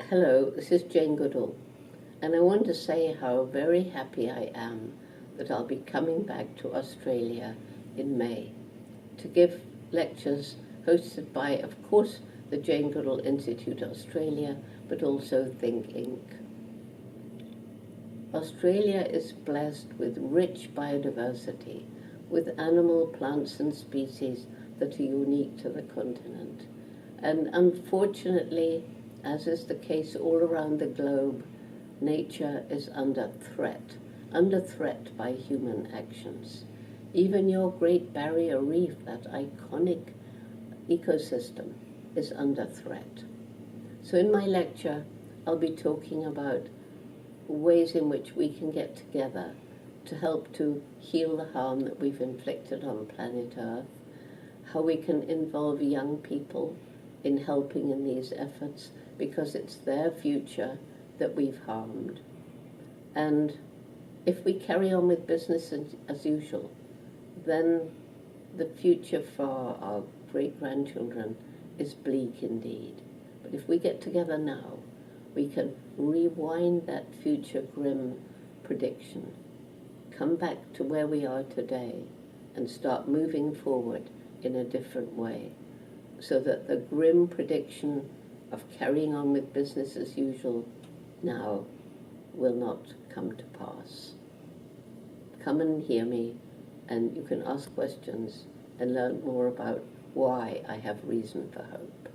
Hello, this is Jane Goodall, and I want to say how very happy I am that I'll be coming back to Australia in May to give lectures hosted by, of course, the Jane Goodall Institute Australia, but also Think Inc. Australia is blessed with rich biodiversity, with animal, plants and species that are unique to the continent. And unfortunately, as is the case all around the globe, nature is under threat by human actions. Even your Great Barrier Reef, that iconic ecosystem, is under threat. So in my lecture, I'll be talking about ways in which we can get together to help to heal the harm that we've inflicted on planet Earth, how we can involve young people in helping in these efforts, because it's their future that we've harmed. And if we carry on with business as usual, then the future for our great-grandchildren is bleak indeed. But if we get together now, we can rewind that future grim prediction, come back to where we are today, and start moving forward in a different way, so that the grim prediction of carrying on with business as usual now will not come to pass. Come and hear me, and you can ask questions and learn more about why I have reason for hope.